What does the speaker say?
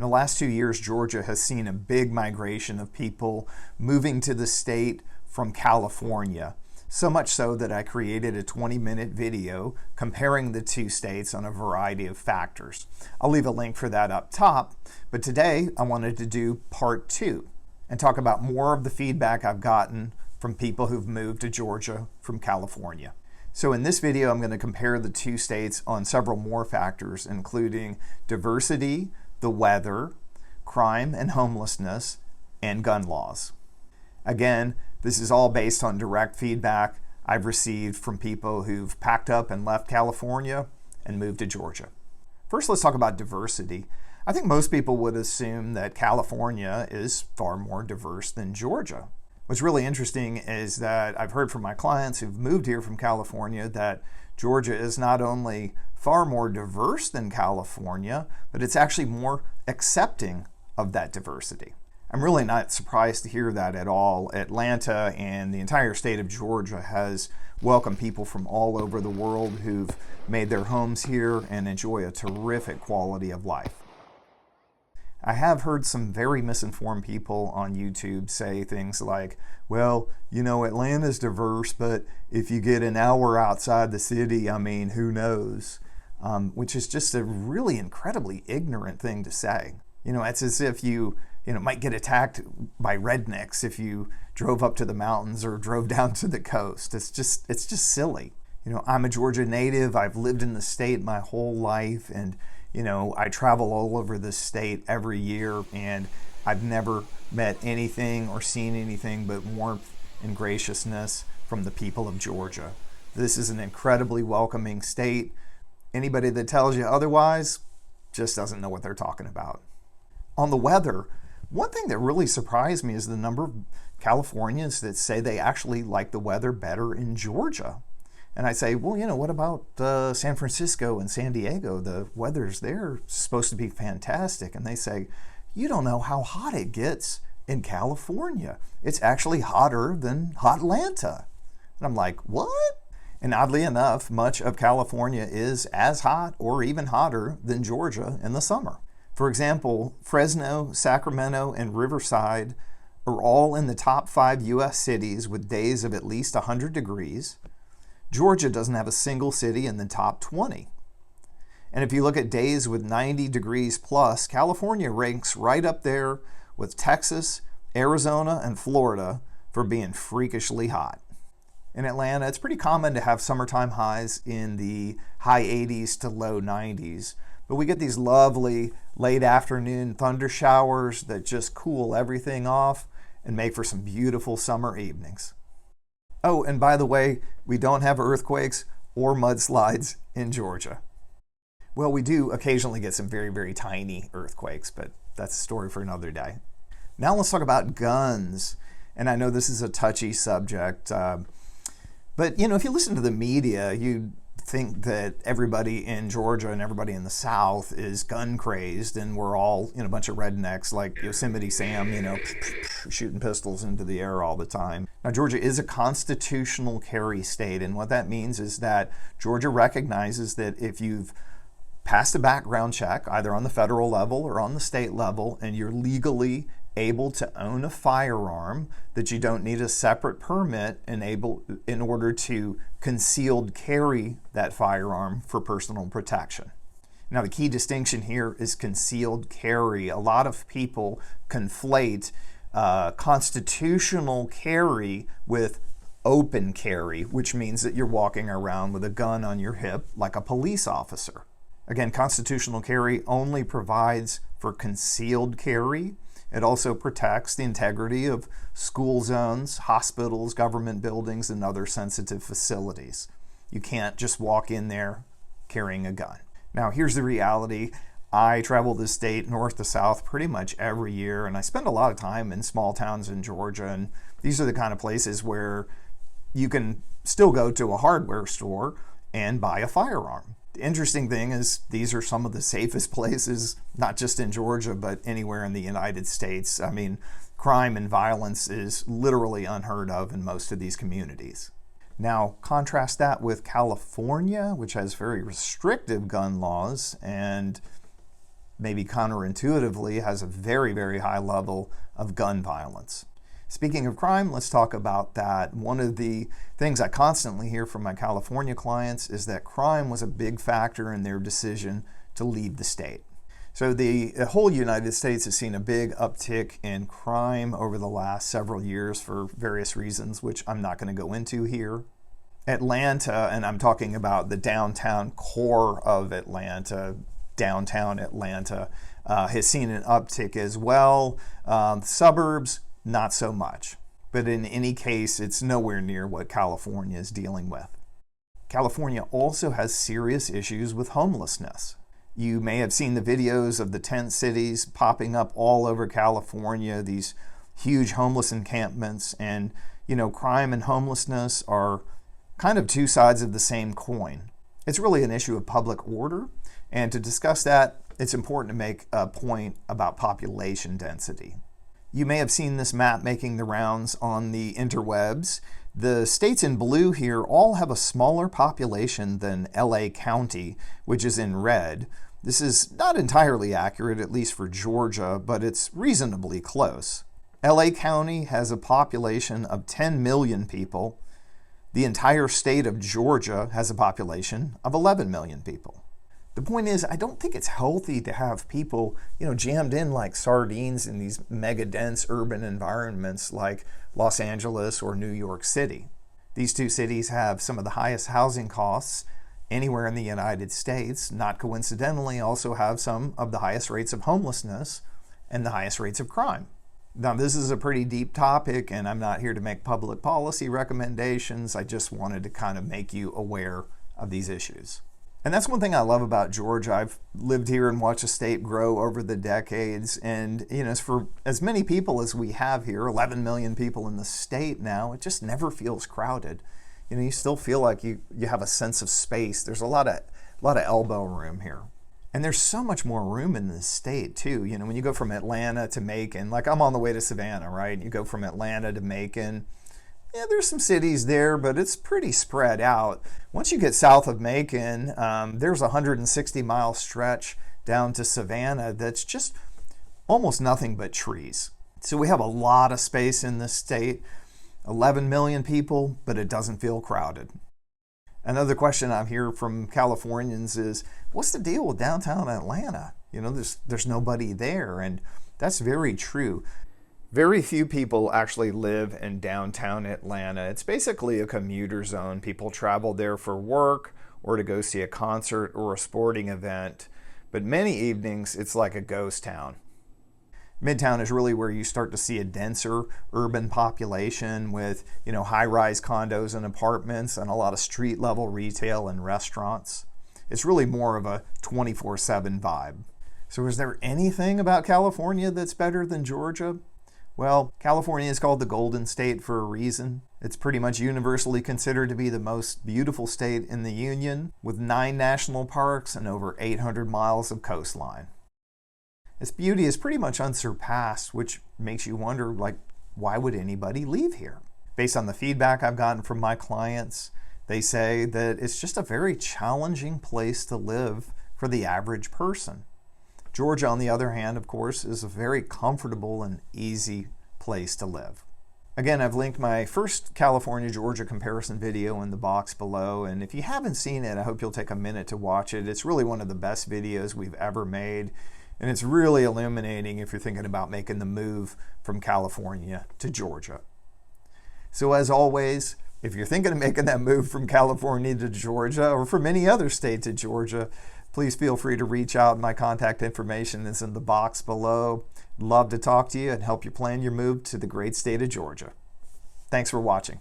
In the last 2 years, Georgia has seen a big migration of people moving to the state from California. So much so that I created a 20-minute video comparing the two states on a variety of factors. I'll leave a link for that up top, but today I wanted to do part 2 and talk about more of the feedback I've gotten from people who've moved to Georgia from California. So in this video, I'm going to compare the two states on several more factors, including diversity, the weather, crime and homelessness, and gun laws. Again, this is all based on direct feedback I've received from people who've packed up and left California and moved to Georgia. First, let's talk about diversity. I think most people would assume that California is far more diverse than Georgia. What's really interesting is that I've heard from my clients who've moved here from California that Georgia is not only far more diverse than California, but it's actually more accepting of that diversity. I'm really not surprised to hear that at all. Atlanta and the entire state of Georgia has welcomed people from all over the world who've made their homes here and enjoy a terrific quality of life. I have heard some very misinformed people on YouTube say things like, well, you know, Atlanta's diverse, but if you get an hour outside the city, I mean, who knows? Which is just a really incredibly ignorant thing to say. You know, it's as if you might get attacked by rednecks if you drove up to the mountains or drove down to the coast. It's just silly. You know, I'm a Georgia native. I've lived in the state my whole life, and you know, I travel all over the state every year, and I've never met anything or seen anything but warmth and graciousness from the people of Georgia. This is an incredibly welcoming state. Anybody that tells you otherwise just doesn't know what they're talking about. On the weather, one thing that really surprised me is the number of Californians that say they actually like the weather better in Georgia. And I say, well, you know, what about San Francisco and San Diego? The weather's there supposed to be fantastic. And they say, you don't know how hot it gets in California. It's actually hotter than Atlanta. And I'm like, what? And oddly enough, much of California is as hot or even hotter than Georgia in the summer. For example, Fresno, Sacramento, and Riverside are all in the top 5 U.S. cities with days of at least 100 degrees. Georgia doesn't have a single city in the top 20. And if you look at days with 90 degrees plus, California ranks right up there with Texas, Arizona, and Florida for being freakishly hot. In Atlanta, it's pretty common to have summertime highs in the high 80s to low 90s, but we get these lovely late afternoon thunder showers that just cool everything off and make for some beautiful summer evenings. Oh, and by the way, we don't have earthquakes or mudslides in Georgia. Well, we do occasionally get some very, very tiny earthquakes, but that's a story for another day. Now let's talk about guns. And I know this is a touchy subject, but you know, if you listen to the media, you think that everybody in Georgia and everybody in the South is gun crazed, and we're all, you know, a bunch of rednecks like Yosemite Sam, you know, shooting pistols into the air all the time. Now, Georgia is a constitutional carry state, and what that means is that Georgia recognizes that if you've passed a background check, either on the federal level or on the state level, and you're legally able to own a firearm, that you don't need a separate permit in order to concealed carry that firearm for personal protection. Now, the key distinction here is concealed carry. A lot of people conflate constitutional carry with open carry, which means that you're walking around with a gun on your hip like a police officer. Again, constitutional carry only provides for concealed carry. It also protects the integrity of school zones, hospitals, government buildings, and other sensitive facilities. You can't just walk in there carrying a gun. Now, here's the reality. I travel the state north to south pretty much every year, and I spend a lot of time in small towns in Georgia, and these are the kind of places where you can still go to a hardware store and buy a firearm. The interesting thing is these are some of the safest places, not just in Georgia, but anywhere in the United States. I mean, crime and violence is literally unheard of in most of these communities. Now, contrast that with California, which has very restrictive gun laws, and maybe counterintuitively, has a very, very high level of gun violence. Speaking of crime, let's talk about that. One of the things I constantly hear from my California clients is that crime was a big factor in their decision to leave the state. So the whole United States has seen a big uptick in crime over the last several years for various reasons, which I'm not going to go into here. Atlanta, and I'm talking about the downtown core of Atlanta, downtown Atlanta, has seen an uptick as well. Suburbs, not so much. But in any case, it's nowhere near what California is dealing with. California also has serious issues with homelessness. You may have seen the videos of the tent cities popping up all over California, these huge homeless encampments, and crime and homelessness are kind of two sides of the same coin. It's really an issue of public order, and to discuss that, it's important to make a point about population density. You may have seen this map making the rounds on the interwebs. The states in blue here all have a smaller population than LA County, which is in red. This is not entirely accurate, at least for Georgia, but it's reasonably close. LA County has a population of 10 million people. The entire state of Georgia has a population of 11 million people. The point is, I don't think it's healthy to have people, jammed in like sardines in these mega dense urban environments like Los Angeles or New York City. These two cities have some of the highest housing costs anywhere in the United States. Not coincidentally, also have some of the highest rates of homelessness and the highest rates of crime. Now, this is a pretty deep topic, and I'm not here to make public policy recommendations. I just wanted to kind of make you aware of these issues. And that's one thing I love about Georgia. I've lived here and watched the state grow over the decades. And, for as many people as we have here, 11 million people in the state now, it just never feels crowded. You still feel like you have a sense of space. There's a lot of elbow room here. And there's so much more room in this state, too. When you go from Atlanta to Macon, like I'm on the way to Savannah, right? You go from Atlanta to Macon. Yeah, there's some cities there, but it's pretty spread out. Once you get south of Macon, there's a 160-mile stretch down to Savannah that's just almost nothing but trees. So we have a lot of space in this state, 11 million people, but it doesn't feel crowded. Another question I hear from Californians is, what's the deal with downtown Atlanta? There's nobody there, and that's very true. Very few people actually live in downtown Atlanta. It's basically a commuter zone. People travel there for work or to go see a concert or a sporting event. But many evenings, it's like a ghost town. Midtown is really where you start to see a denser urban population with, high-rise condos and apartments and a lot of street-level retail and restaurants. It's really more of a 24/7 vibe. So is there anything about California that's better than Georgia? Well, California is called the Golden State for a reason. It's pretty much universally considered to be the most beautiful state in the Union, with 9 national parks and over 800 miles of coastline. Its beauty is pretty much unsurpassed, which makes you wonder, why would anybody leave here? Based on the feedback I've gotten from my clients, they say that it's just a very challenging place to live for the average person. Georgia, on the other hand, of course, is a very comfortable and easy place to live. Again, I've linked my first California-Georgia comparison video in the box below, and if you haven't seen it, I hope you'll take a minute to watch it. It's really one of the best videos we've ever made, and it's really illuminating if you're thinking about making the move from California to Georgia. So as always, if you're thinking of making that move from California to Georgia, or from any other state to Georgia, please feel free to reach out. My contact information is in the box below. Love to talk to you and help you plan your move to the great state of Georgia. Thanks for watching.